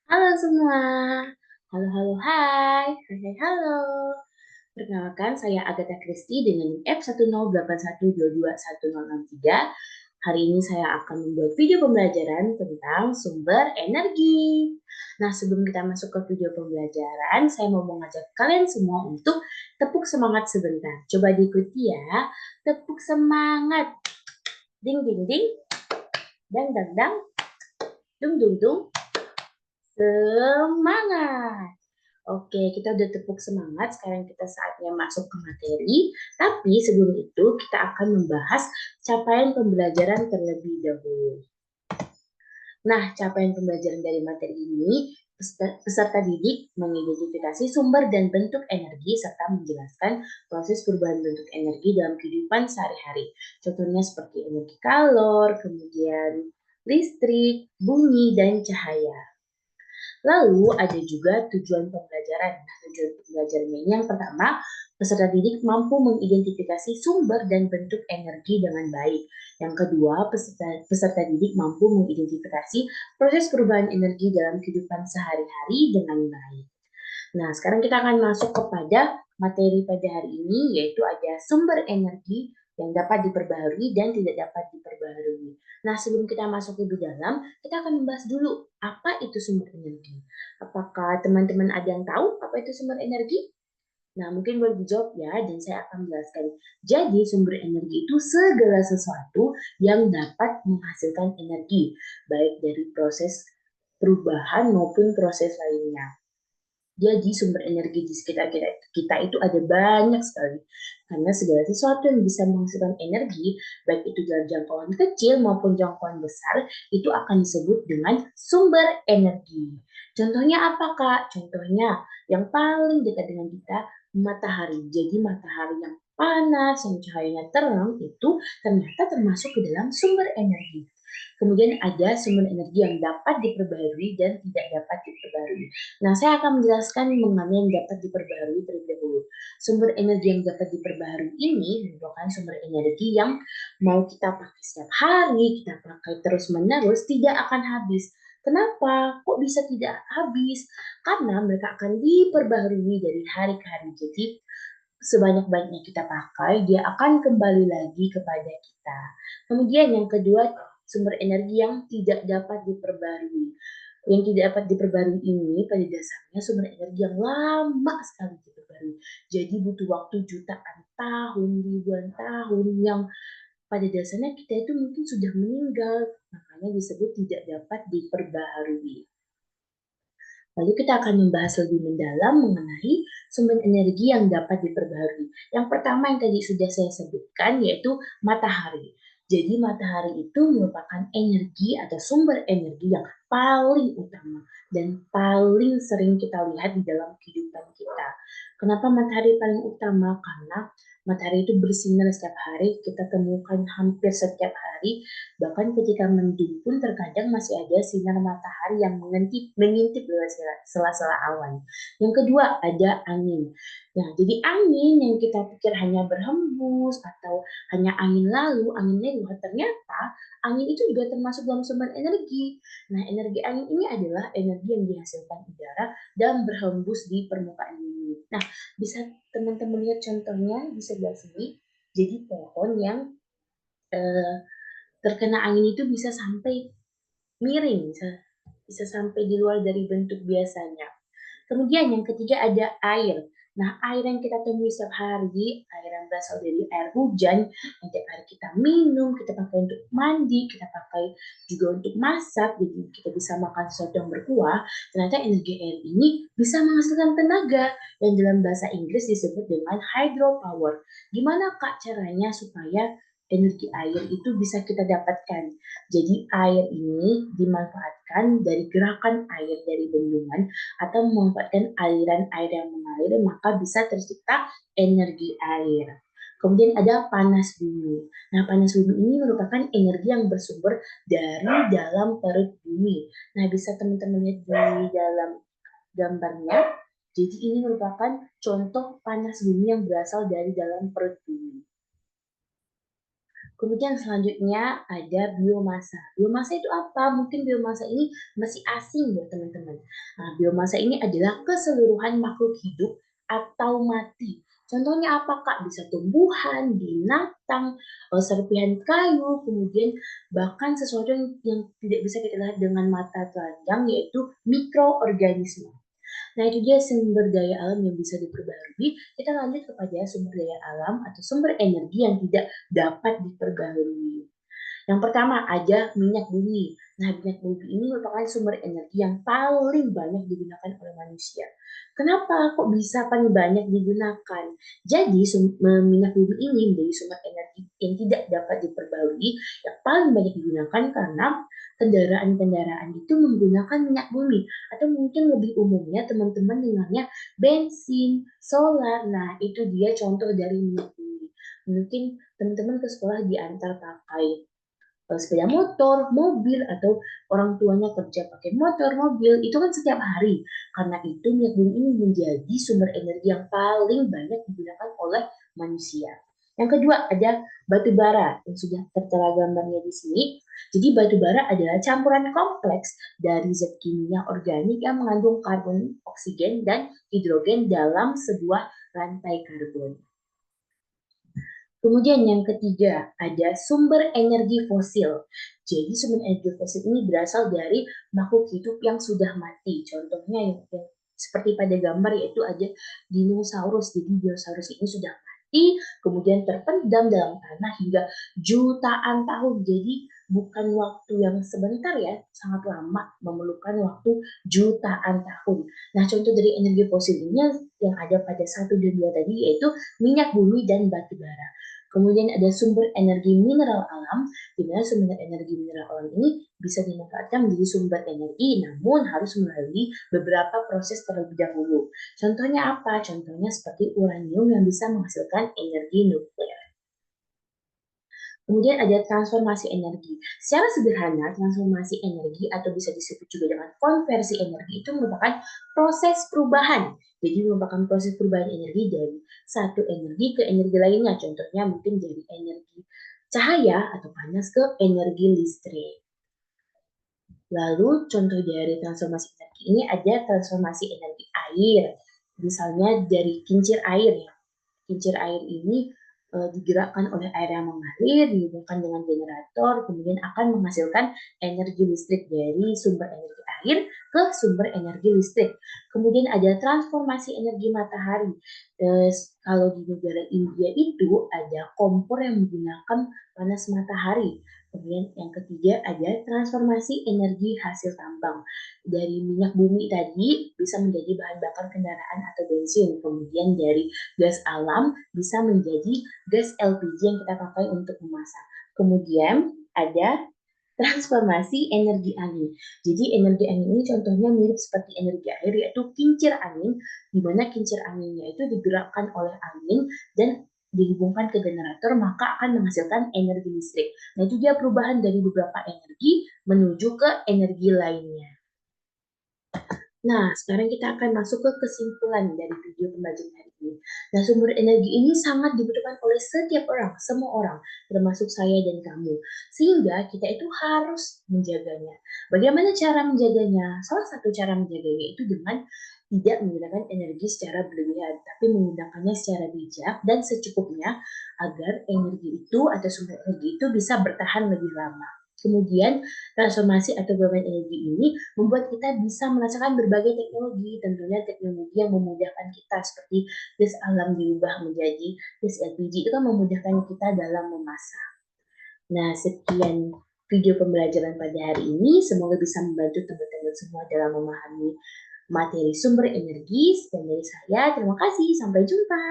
Halo semua. Halo, halo, hai. Hai, hai, halo. Perkenalkan, saya Agatha Christie dengan F1081221063. Hari ini saya akan membuat video pembelajaran tentang sumber energi. Nah, sebelum kita masuk ke video pembelajaran, saya mau mengajak kalian semua untuk tepuk semangat sebentar. Coba diikuti ya. Tepuk semangat. Ding, ding, ding. Dang, dang, dang. Dung, dung, dung. Semangat. Oke, kita udah tepuk semangat. Sekarang kita saatnya masuk ke materi. Tapi sebelum itu, kita akan membahas capaian pembelajaran terlebih dahulu. Nah, capaian pembelajaran dari materi ini, peserta didik mengidentifikasi sumber dan bentuk energi serta menjelaskan proses perubahan bentuk energi dalam kehidupan sehari-hari. Contohnya seperti energi kalor, kemudian listrik, bunyi, dan cahaya. Lalu ada juga tujuan pembelajaran. Nah, tujuan pembelajarannya ini yang pertama, peserta didik mampu mengidentifikasi sumber dan bentuk energi dengan baik. Yang kedua, peserta didik mampu mengidentifikasi proses perubahan energi dalam kehidupan sehari-hari dengan baik. Nah, sekarang kita akan masuk kepada materi pada hari ini, yaitu ada sumber energi yang dapat diperbaharui dan tidak dapat diperbaharui. Nah, sebelum kita masuk lebih dalam, kita akan membahas dulu apa itu sumber energi. Apakah teman-teman ada yang tahu apa itu sumber energi? Nah, mungkin boleh dijawab ya, dan saya akan menjelaskan. Jadi, sumber energi itu segala sesuatu yang dapat menghasilkan energi, baik dari proses perubahan maupun proses lainnya. Jadi sumber energi di sekitar kita itu ada banyak sekali. Karena segala sesuatu yang bisa menghasilkan energi, baik itu dalam jangkauan kecil maupun jangkauan besar, itu akan disebut dengan sumber energi. Contohnya apa, Kak? Contohnya yang paling dekat dengan kita, matahari. Jadi matahari yang panas, yang cahayanya terang, itu ternyata termasuk ke dalam sumber energi. Kemudian ada sumber energi yang dapat diperbarui dan tidak dapat diperbarui. Nah, saya akan menjelaskan mengenai yang dapat diperbarui terlebih dahulu. Sumber energi yang dapat diperbarui ini merupakan sumber energi yang mau kita pakai setiap hari, kita pakai terus-menerus, tidak akan habis. Kenapa? Kok bisa tidak habis? Karena mereka akan diperbarui dari hari ke hari. Jadi, sebanyak-banyaknya kita pakai, dia akan kembali lagi kepada kita. Kemudian yang kedua, sumber energi yang tidak dapat diperbarui. Yang tidak dapat diperbarui ini pada dasarnya sumber energi yang lama sekali diperbarui. Jadi butuh waktu jutaan tahun, ribuan tahun yang pada dasarnya kita itu mungkin sudah meninggal. Makanya disebut tidak dapat diperbarui. Lalu kita akan membahas lebih mendalam mengenai sumber energi yang dapat diperbaharui. Yang pertama yang tadi sudah saya sebutkan yaitu matahari. Jadi matahari itu merupakan energi atau sumber energi yang paling utama dan paling sering kita lihat di dalam kehidupan kita. Kenapa matahari paling utama? Karena matahari itu bersinar setiap hari, kita temukan hampir setiap hari. Bahkan ketika mendung pun terkadang masih ada sinar matahari yang mengintip lewat sela-sela awan. Yang kedua ada angin. Nah, jadi angin yang kita pikir hanya berhembus atau hanya angin lalu, angin lewat, ternyata angin itu juga termasuk dalam sumber energi. Nah, energi angin ini adalah energi yang dihasilkan udara dan berhembus di permukaan bumi. Nah, bisa teman-teman lihat contohnya di sebelah sini. Jadi pohon yang eh, terkena angin itu bisa sampai miring, bisa sampai di luar dari bentuk biasanya. Kemudian yang ketiga ada air. Nah, air yang kita temui setiap hari, air yang berasal dari air hujan, yang tiap hari kita minum, kita pakai untuk mandi, kita pakai juga untuk masak, jadi kita bisa makan sesuatu yang berkuah, ternyata energi air ini bisa menghasilkan tenaga, yang dalam bahasa Inggris disebut dengan hydropower. Gimana Kak caranya supaya energi air itu bisa kita dapatkan? Jadi air ini dimanfaatkan dari gerakan air dari bendungan atau memanfaatkan aliran air yang mengalir, maka bisa tercipta energi air. Kemudian ada panas bumi. Nah, panas bumi ini merupakan energi yang bersumber dari dalam perut bumi. Nah, bisa teman-teman lihat di dalam gambarnya. Jadi ini merupakan contoh panas bumi yang berasal dari dalam perut bumi. Kemudian selanjutnya ada biomasa. Biomasa itu apa? Mungkin biomasa ini masih asing buat teman-teman. Nah, biomasa ini adalah keseluruhan makhluk hidup atau mati. Contohnya apa, Kak? Bisa tumbuhan, binatang, serpihan kayu, kemudian bahkan sesuatu yang tidak bisa kita lihat dengan mata telanjang, yaitu mikroorganisme. Nah, itu dia sumber daya alam yang bisa diperbarui. Kita lanjut kepada sumber daya alam atau sumber energi yang tidak dapat diperbarui. Yang pertama ada minyak bumi. Nah, minyak bumi ini merupakan sumber energi yang paling banyak digunakan oleh manusia. Kenapa? Kok bisa paling banyak digunakan? Jadi, minyak bumi ini menjadi sumber energi yang tidak dapat diperbarui, yang paling banyak digunakan karena kendaraan-kendaraan itu menggunakan minyak bumi. Atau mungkin lebih umumnya teman-teman dengarnya bensin, solar. Nah, itu dia contoh dari minyak bumi. Mungkin teman-teman ke sekolah diantar pakai sepeda motor, mobil, atau orang tuanya kerja pakai motor, mobil, itu kan setiap hari. Karena itu minyak bumi ini menjadi sumber energi yang paling banyak digunakan oleh manusia. Yang kedua ada batu bara yang sudah tertera gambarnya di sini. Jadi batu bara adalah campuran kompleks dari zat kimia organik yang mengandung karbon, oksigen, dan hidrogen dalam sebuah rantai karbon. Kemudian yang ketiga, ada sumber energi fosil. Jadi sumber energi fosil ini berasal dari makhluk hidup yang sudah mati. Contohnya yang seperti pada gambar yaitu ada dinosaurus. Jadi dinosaurus ini sudah mati, kemudian terpendam dalam tanah hingga jutaan tahun. Jadi bukan waktu yang sebentar ya, sangat lama, memerlukan waktu jutaan tahun. Nah, contoh dari energi fosil ini yang ada pada 1 dan 2 tadi yaitu minyak bumi dan batu bara. Kemudian ada sumber energi mineral alam, di mana sumber energi mineral alam ini bisa dimanfaatkan menjadi sumber energi, namun harus melalui beberapa proses terlebih dahulu. Contohnya apa? Contohnya seperti uranium yang bisa menghasilkan energi nuklir. Kemudian ada transformasi energi. Secara sederhana, transformasi energi atau bisa disebut juga dengan konversi energi itu merupakan proses perubahan. Jadi merupakan proses perubahan energi dari satu energi ke energi lainnya. Contohnya mungkin dari energi cahaya atau panas ke energi listrik. Lalu contoh dari transformasi energi ini ada transformasi energi air. Misalnya dari kincir air ya. Kincir air ini digerakkan oleh air yang mengalir, dihubungkan dengan generator, kemudian akan menghasilkan energi listrik dari sumber energi air ke sumber energi listrik. Kemudian ada transformasi energi matahari. Kalau di negara India itu ada kompor yang menggunakan panas matahari. Kemudian yang ketiga ada transformasi energi hasil tambang. Dari minyak bumi tadi bisa menjadi bahan bakar kendaraan atau bensin. Kemudian dari gas alam bisa menjadi gas LPG yang kita pakai untuk memasak. Kemudian ada transformasi energi angin. Jadi energi angin ini contohnya mirip seperti energi air yaitu kincir angin, di mana kincir anginnya itu digerakkan oleh angin dan dihubungkan ke generator maka akan menghasilkan energi listrik. Nah itu dia perubahan dari beberapa energi menuju ke energi lainnya. Nah, sekarang kita akan masuk ke kesimpulan dari video pembelajaran hari ini. Nah, sumber energi ini sangat dibutuhkan oleh setiap orang, semua orang, termasuk saya dan kamu. Sehingga kita itu harus menjaganya. Bagaimana cara menjaganya? Salah satu cara menjaganya itu dengan tidak menggunakan energi secara berlebihan, tapi menggunakannya secara bijak dan secukupnya agar energi itu atau sumber energi itu bisa bertahan lebih lama. Kemudian transformasi atau perubahan energi ini membuat kita bisa merasakan berbagai teknologi, tentunya teknologi yang memudahkan kita seperti gas alam diubah menjadi gas LPG itu kan memudahkan kita dalam memasak. Nah, sekian video pembelajaran pada hari ini. Semoga bisa membantu teman-teman semua dalam memahami materi sumber energi. Sekian dari saya. Terima kasih. Sampai jumpa.